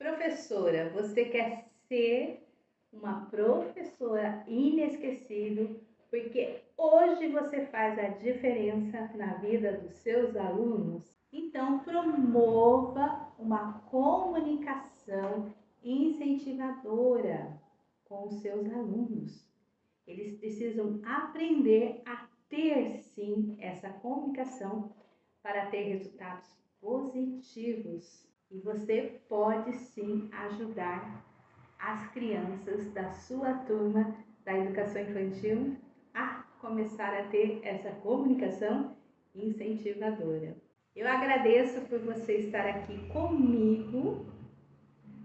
Professora, você quer ser uma professora inesquecível, porque hoje você faz a diferença na vida dos seus alunos? Então, promova uma comunicação incentivadora com os seus alunos. Eles precisam aprender a ter, sim, essa comunicação para ter resultados positivos. E você pode sim ajudar as crianças da sua turma da educação infantil a começar a ter essa comunicação incentivadora. Eu agradeço por você estar aqui comigo,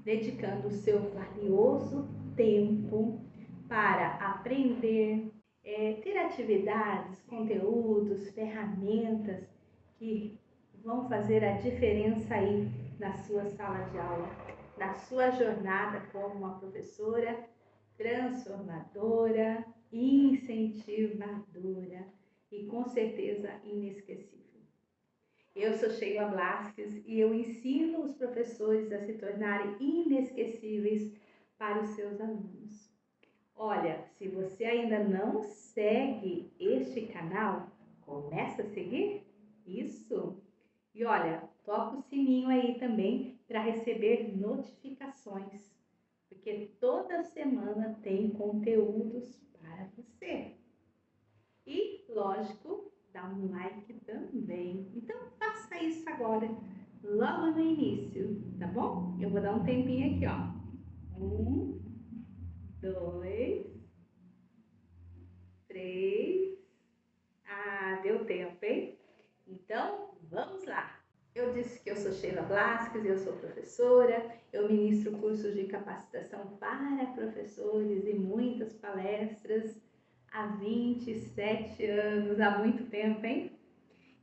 dedicando o seu valioso tempo para aprender, ter atividades, conteúdos, ferramentas que vão fazer a diferença aí na sua sala de aula, na sua jornada como uma professora transformadora, incentivadora e com certeza inesquecível. Eu sou Sheila Blasques e eu ensino os professores a se tornarem inesquecíveis para os seus alunos. Olha, se você ainda não segue este canal, começa a seguir isso. E olha, toca o sininho aí também para receber notificações, porque toda semana tem conteúdos para você. E, lógico, dá um like também. Então, faça isso agora, logo no início, tá bom? Eu vou dar um tempinho aqui, ó. 1, 2, 3. Ah, deu tempo, hein? Então, vamos lá. Eu disse que eu sou Sheila Blasques, eu sou professora, eu ministro cursos de capacitação para professores e muitas palestras há 27 anos, há muito tempo, hein?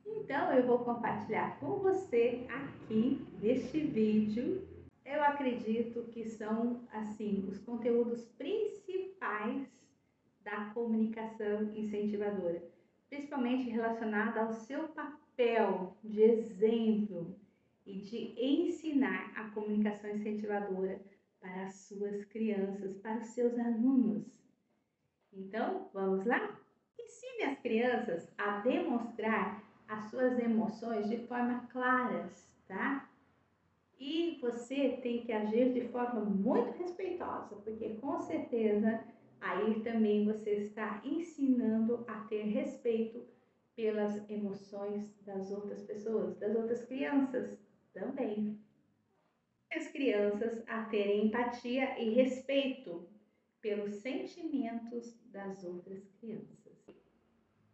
Então, eu vou compartilhar com você aqui neste vídeo. Eu acredito que são, assim, os conteúdos principais da comunicação incentivadora, principalmente relacionado ao seu papel de exemplo e de ensinar a comunicação incentivadora para as suas crianças, para os seus alunos. Então, vamos lá? Ensine as crianças a demonstrar as suas emoções de forma claras, tá? E você tem que agir de forma muito respeitosa, porque com certeza aí também você está ensinando a ter respeito pelas emoções das outras pessoas, das outras crianças também. As crianças a terem empatia e respeito pelos sentimentos das outras crianças.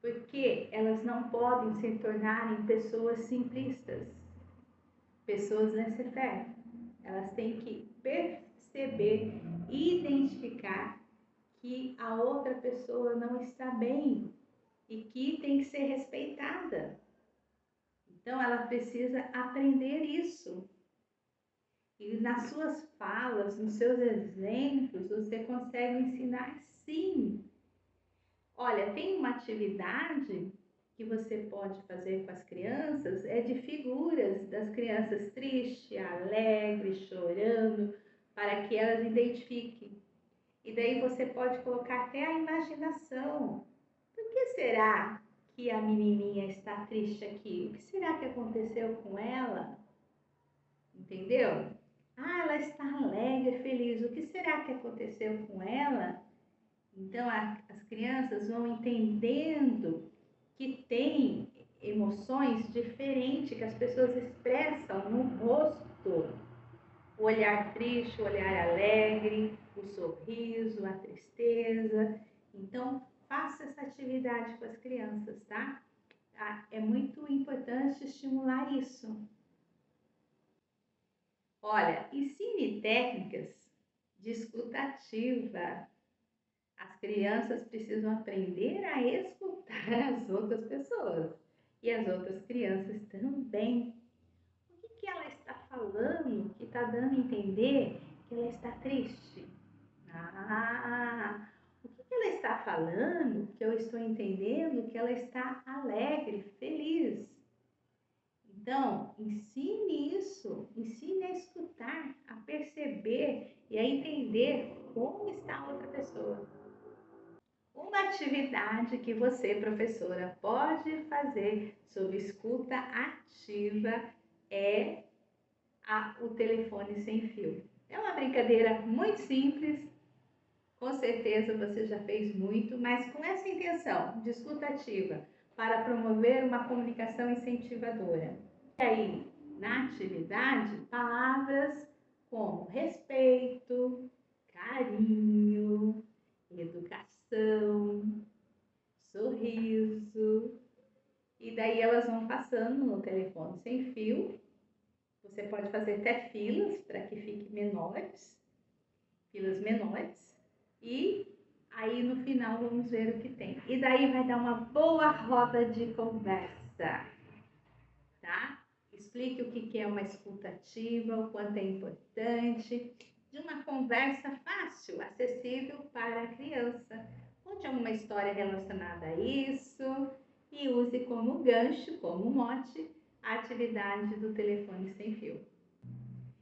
Porque elas não podem se tornarem pessoas simplistas, pessoas laissez-faire. Elas têm que perceber e identificar que a outra pessoa não está bem e que tem que ser respeitada. Então, ela precisa aprender isso. E nas suas falas, nos seus exemplos, você consegue ensinar sim. Olha, tem uma atividade que você pode fazer com as crianças, é de figuras das crianças tristes, alegres, chorando, para que elas identifiquem. E daí você pode colocar até a imaginação. Por que será que a menininha está triste aqui? O que será que aconteceu com ela? Entendeu? Ah, ela está alegre, feliz. O que será que aconteceu com ela? Então, as crianças vão entendendo que tem emoções diferentes que as pessoas expressam no rosto. O olhar triste, o olhar alegre, o sorriso, a tristeza. Então, faça essa atividade com as crianças, tá? É muito importante estimular isso. Olha, ensine técnicas de escuta ativa. As crianças precisam aprender a escutar as outras pessoas e as outras crianças também. O que ela está falando que está dando a entender que ela está triste? O que ela está falando que eu estou entendendo que ela está alegre, feliz? Então, ensine isso, ensine a escutar, a perceber e a entender como está a outra pessoa. Uma atividade que você, professora, pode fazer sob escuta ativa é o telefone sem fio. É uma brincadeira muito simples, com certeza você já fez muito, mas com essa intenção de escuta ativa para promover uma comunicação incentivadora. E aí, na atividade, palavras como respeito, carinho, educação, sorriso, e daí elas vão passando no telefone sem fio. Você pode fazer até filas para que fiquem menores, filas menores, e aí no final vamos ver o que tem. E daí vai dar uma boa roda de conversa, tá? Explique o que é uma escuta ativa, o quanto é importante, de uma conversa fácil, acessível para a criança. Conte alguma história relacionada a isso e use como gancho, como mote, a atividade do telefone sem fio.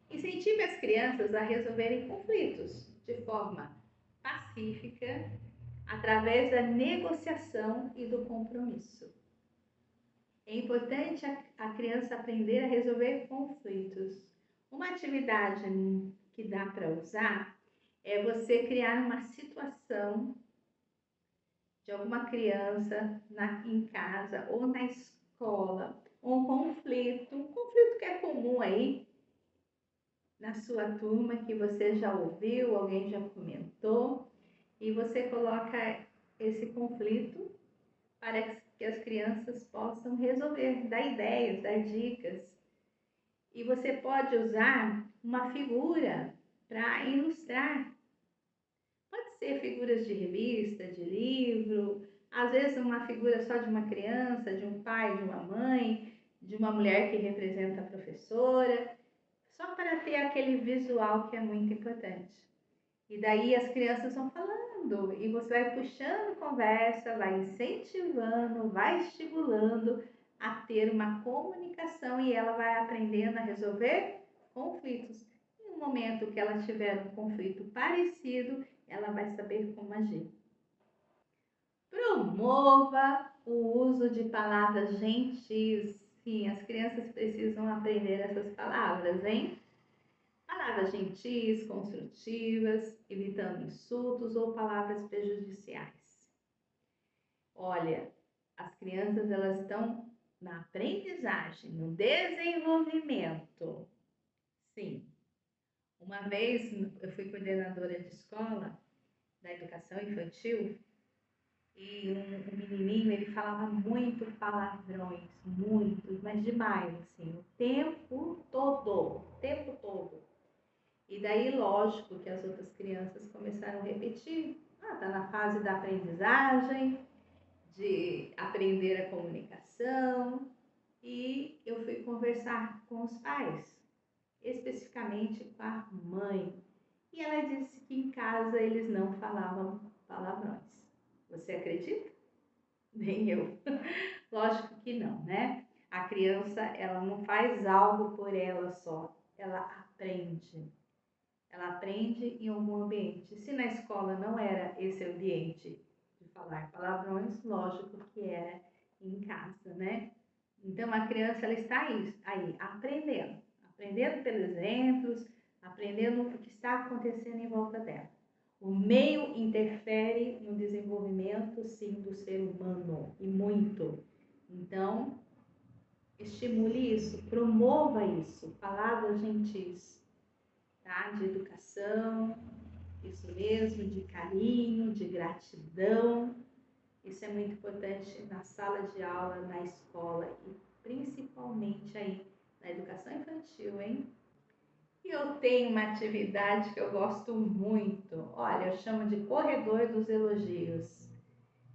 Incentive as crianças a resolverem conflitos de forma pacífica, através da negociação e do compromisso. É importante a criança aprender a resolver conflitos. Uma atividade que dá para usar é você criar uma situação de alguma criança em casa ou na escola, um conflito que é comum aí na sua turma, que você já ouviu, alguém já comentou, e você coloca esse conflito para que as crianças possam resolver, dar ideias, dar dicas. E você pode usar uma figura para ilustrar. Pode ser figuras de revista, de livro, às vezes uma figura só de uma criança, de um pai, de uma mãe, de uma mulher que representa a professora, só para ter aquele visual que é muito importante. E daí as crianças vão falando e você vai puxando conversa, vai incentivando, vai estimulando a ter uma comunicação e ela vai aprendendo a resolver conflitos. Em um momento que ela tiver um conflito parecido, ela vai saber como agir. Promova o uso de palavras gentis. Sim, as crianças precisam aprender essas palavras, hein? Palavras gentis, construtivas, evitando insultos ou palavras prejudiciais. Olha, as crianças elas estão na aprendizagem, no desenvolvimento. Sim. Uma vez eu fui coordenadora de escola da educação infantil e um menininho, ele falava muito palavrões, muitos, mas demais, assim, o tempo todo. E daí, lógico que as outras crianças começaram a repetir. Tá na fase da aprendizagem, de aprender a comunicação. E eu fui conversar com os pais, especificamente com a mãe. E ela disse que em casa eles não falavam palavrões. Você acredita? Nem eu. Lógico que não, né? A criança, ela não faz algo por ela só, ela aprende. Ela aprende em algum ambiente. Se na escola não era esse ambiente de falar palavrões, lógico que era em casa, né? Então a criança ela está aí aprendendo pelos exemplos, aprendendo o que está acontecendo em volta dela. O meio interfere no desenvolvimento, sim, do ser humano, e muito. Então, estimule isso, promova isso, palavras gentis, tá? De educação, isso mesmo, de carinho, de gratidão. Isso é muito importante na sala de aula, na escola e principalmente aí na educação infantil, hein? E eu tenho uma atividade que eu gosto muito. Olha, eu chamo de corredor dos elogios.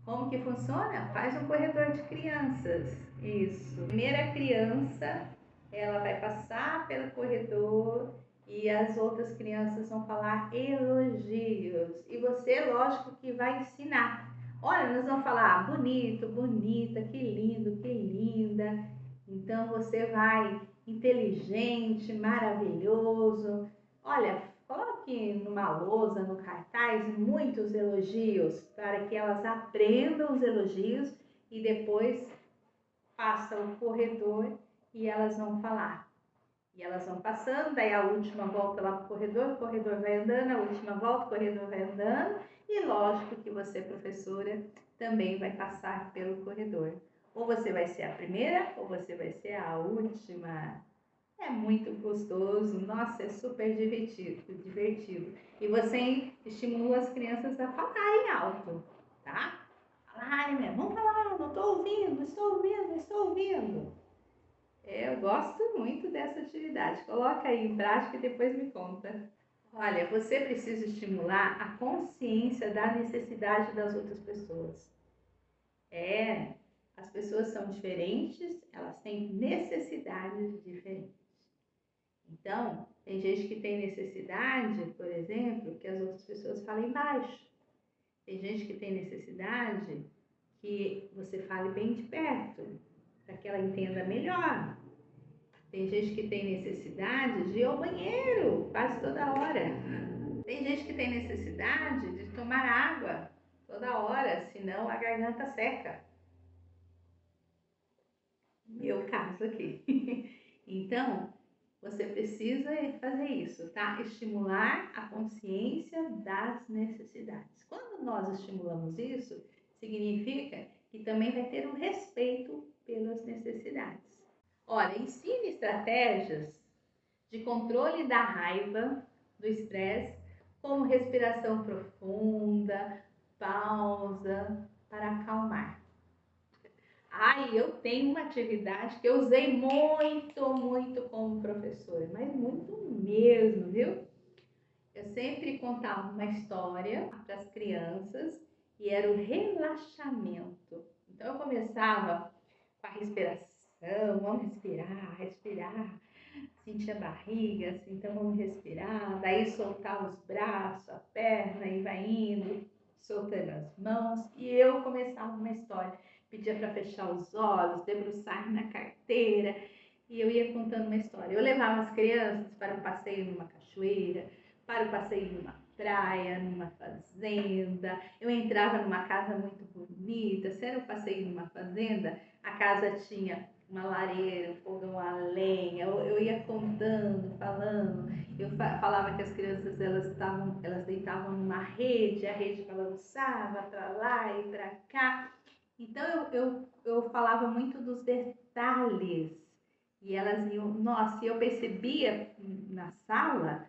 Como que funciona? Faz um corredor de crianças. Isso. A primeira criança, ela vai passar pelo corredor e as outras crianças vão falar elogios. E você, lógico, que vai ensinar. Olha, nós vamos falar bonito, bonita, que lindo, que linda. Então você vai inteligente, maravilhoso. Olha, Coloque numa lousa, no cartaz, muitos elogios, para que elas aprendam os elogios e depois passam o corredor e elas vão falar. E elas vão passando, daí a última volta lá pro corredor, o corredor vai andando, a última volta, o corredor vai andando, e lógico que você, professora, também vai passar pelo corredor. Ou você vai ser a primeira, ou você vai ser a última. É muito gostoso, nossa, é super divertido. E você estimula as crianças a falarem alto, tá? Falarem mesmo, vamos falar, não estou ouvindo, estou ouvindo, estou ouvindo. Eu gosto muito dessa atividade. Coloca aí em prática e depois me conta. Olha, você precisa estimular a consciência da necessidade das outras pessoas. As pessoas são diferentes, elas têm necessidades diferentes. Então, tem gente que tem necessidade, por exemplo, que as outras pessoas falem baixo. Tem gente que tem necessidade que você fale bem de perto, para que ela entenda melhor. Tem gente que tem necessidade de ir ao banheiro quase toda hora. Tem gente que tem necessidade de tomar água toda hora, senão a garganta seca. Meu caso aqui. Então, você precisa fazer isso, tá? Estimular a consciência das necessidades. Quando nós estimulamos isso, significa que também vai ter um respeito pelas necessidades. Olha, ensine estratégias de controle da raiva, do estresse, como respiração profunda, pausa, para acalmar. Eu tenho uma atividade que eu usei muito como professora, mas muito mesmo, viu? Eu sempre contava uma história para as crianças e era o relaxamento. Então eu começava com a respiração, vamos respirar, sentir a barriga, assim, então vamos respirar, daí soltar os braços, a perna e vai indo, soltando as mãos e eu começava uma história. Pedia para fechar os olhos, debruçar na carteira e eu ia contando uma história. Eu levava as crianças para um passeio numa cachoeira, para um passeio numa praia, numa fazenda. Eu entrava numa casa muito bonita. Se era um passeio numa fazenda, a casa tinha uma lareira, um fogão a lenha. Eu ia contando, falando. Eu falava que as crianças elas deitavam numa rede, a rede balançava para lá e para cá. Então eu falava muito dos detalhes e elas iam, nossa, eu percebia na sala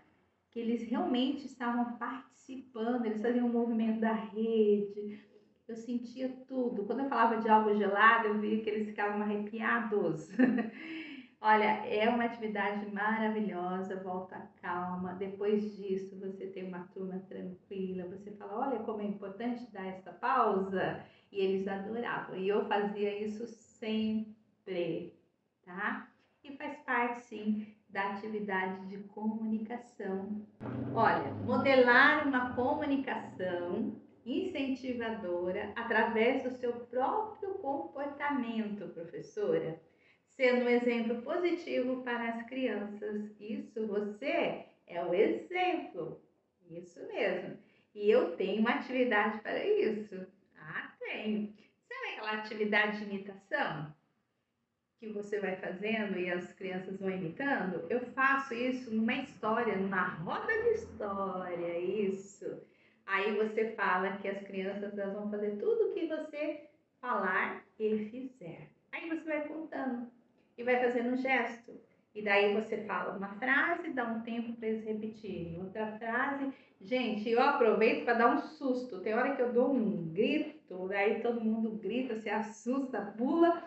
que eles realmente estavam participando, eles faziam o movimento da rede, eu sentia tudo. Quando eu falava de algo gelado, eu via que eles ficavam arrepiados. Olha, é uma atividade maravilhosa, volta à calma. Depois disso, você tem uma turma tranquila, você fala, olha como é importante dar essa pausa. E eles adoravam. E eu fazia isso sempre, tá? E faz parte, sim, da atividade de comunicação. Olha, modelar uma comunicação incentivadora através do seu próprio comportamento, professora, sendo um exemplo positivo para as crianças. Isso, você é o exemplo. Isso mesmo. E eu tenho uma atividade para isso. Tenho. Sabe aquela atividade de imitação? Que você vai fazendo e as crianças vão imitando? Eu faço isso numa história, numa roda de história, isso. Aí você fala que as crianças elas vão fazer tudo o que você falar e fizer. Aí você vai contando e vai fazendo um gesto. E daí você fala uma frase, dá um tempo para eles repetirem. Outra frase. Gente, eu aproveito para dar um susto. Tem hora que eu dou um grito, daí todo mundo grita, se assusta, pula.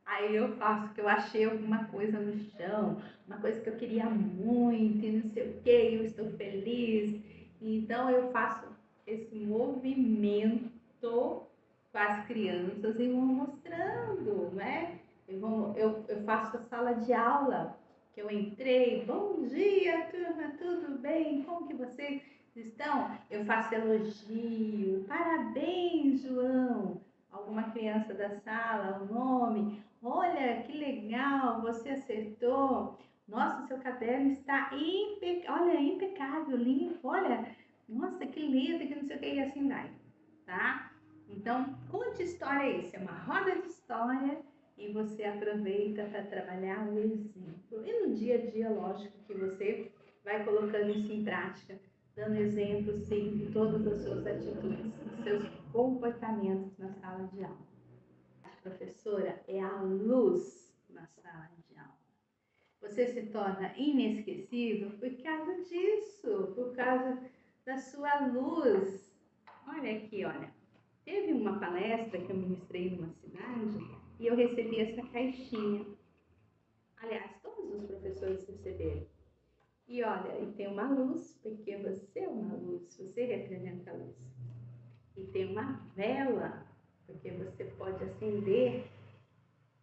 Aí eu faço que eu achei alguma coisa no chão, uma coisa que eu queria muito e não sei o que, eu estou feliz. Então eu faço esse movimento com as crianças e vou mostrando, né? Eu faço a sala de aula, que eu entrei, bom dia turma, tudo bem? Como que vocês estão? Eu faço elogio, parabéns João, alguma criança da sala, o nome, olha que legal, você acertou, Nossa, seu caderno está olha, impecável, limpo, olha, nossa, que lindo, que não sei o que, e assim vai, tá? Então, conte história isso, é uma roda de história e você aproveita para trabalhar o exemplo. E no dia a dia, lógico que você vai colocando isso em prática, dando exemplo, sim, de todas as suas atitudes, seus comportamentos na sala de aula. A professora é a luz na sala de aula. Você se torna inesquecível por causa disso, por causa da sua luz. Olha aqui, olha. Teve uma palestra que eu ministrei numa cidade e eu recebi essa caixinha. Aliás, todos os professores receberam. E olha, e tem uma luz, porque você é uma luz, você representa a luz. E tem uma vela, porque você pode acender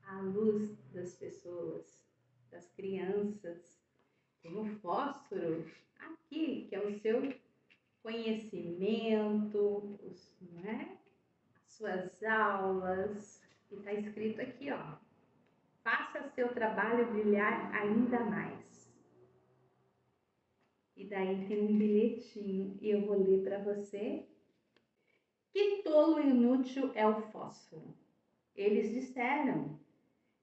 a luz das pessoas, das crianças. Tem um fósforo aqui, que é o seu conhecimento, né? As suas aulas. E está escrito aqui, ó. Faça seu trabalho brilhar ainda mais. E daí tem um bilhetinho e eu vou ler para você. Que tolo e inútil é o fósforo. Eles disseram.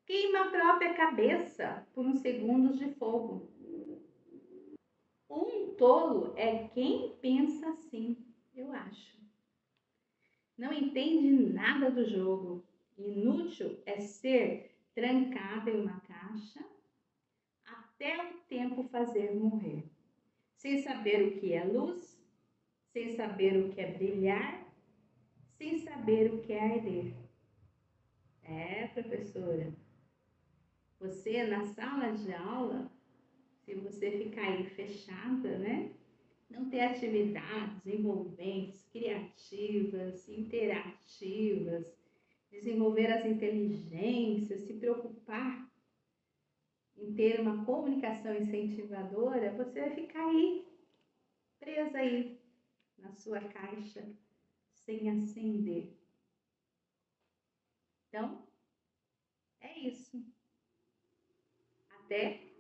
Queima a própria cabeça por uns segundos de fogo. Um tolo é quem pensa assim, eu acho. Não entende nada do jogo. Inútil é ser trancado em uma caixa até o tempo fazer morrer. Sem saber o que é luz, sem saber o que é brilhar, sem saber o que é arder. É, professora, você na sala de aula, se você ficar aí fechada, né? Não ter atividades envolventes, criativas, interativas, desenvolver as inteligências, se preocupar em ter uma comunicação incentivadora, você vai ficar aí, presa aí na sua caixa, sem acender. Então, é isso. Até